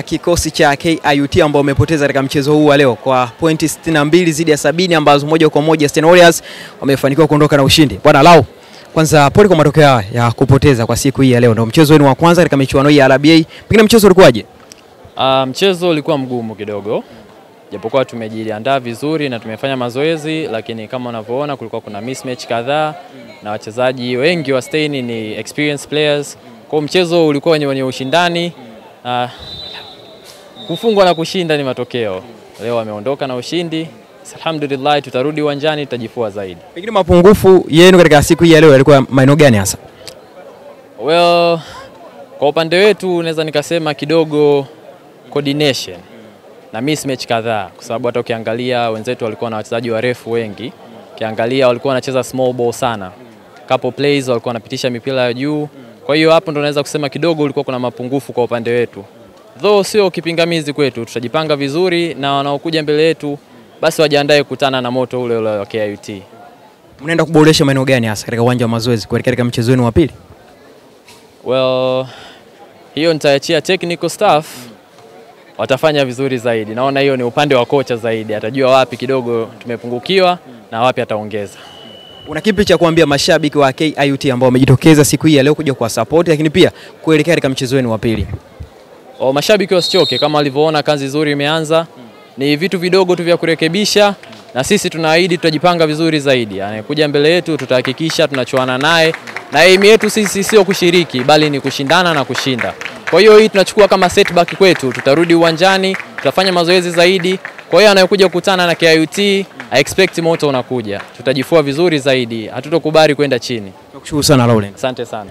Kikosi cha KIUT ambao wamepoteza katika mchezo huu wa leo kwa pointi 62 zidi ya 70 ambazo moja kwa moja Stain Warriors wamefanikiwa kuondoka na ushindi. Bwana Lau, kwanza pole kwa matokeo ya kupoteza kwa siku hii ya leo. Ndio mchezo wenu wa kwanza katika michuano hii ya RBA. Pengine mchezo ulikuwaje? Mchezo ulikuwa mgumu kidogo. Japokuwa tumejiandaa vizuri na tumefanya mazoezi, lakini kama unavyoona kulikuwa kuna mismatch kadhaa na wachezaji wengi wa Stain ni experienced players. Kwa mchezo ulikuwa wenye ushindani. Kufungwa na kushinda ni matokeo. Leo wameondoka na ushindi. Alhamdulillah, tutarudi uwanjani tutajifua zaidi. Pengine mapungufu yenu katika siku hii ya leo yalikuwa maeneo gani hasa? Well, kwa upande wetu naweza nikasema kidogo coordination na mismatch kadhaa, kwa sababu hata ukiangalia wenzetu walikuwa na wachezaji warefu wengi. Ukiangalia walikuwa wanacheza small ball sana. Couple plays walikuwa wanapitisha mipira ya juu. Kwa hiyo hapo ndo naweza kusema kidogo ulikuwa kuna mapungufu kwa upande wetu. Though sio kipingamizi kwetu, tutajipanga vizuri na wanaokuja mbele yetu basi wajiandae kukutana na moto ule wa KIUT. Mnaenda kuboresha maeneo gani hasa katika uwanja wa mazoezi kuelekea katika mchezo wenu wa pili? Well, hiyo nitaachia technical staff watafanya vizuri zaidi. Naona hiyo ni upande wa kocha zaidi, atajua wapi kidogo tumepungukiwa na wapi ataongeza. Una kipi cha kuambia mashabiki wa KIUT ambao wamejitokeza siku hii ya leo kuja kwa support, lakini pia kuelekea katika mchezo wenu wa pili? Mashabiki wasichoke, kama walivyoona kazi nzuri imeanza. Ni vitu vidogo tu vya kurekebisha na sisi tunaahidi tutajipanga vizuri zaidi. Kuja mbele yetu tutahakikisha tunachuana naye, na aim yetu sisi sio kushiriki bali ni kushindana na kushinda. Kwa hiyo hii tunachukua kama setback kwetu, tutarudi uwanjani, tutafanya mazoezi zaidi. Kwa hiyo anayokuja kukutana na KIUT, I expect moto unakuja. Tutajifua vizuri zaidi, hatutokubali kwenda chini. Nakushukuru sana Laurent. Asante sana.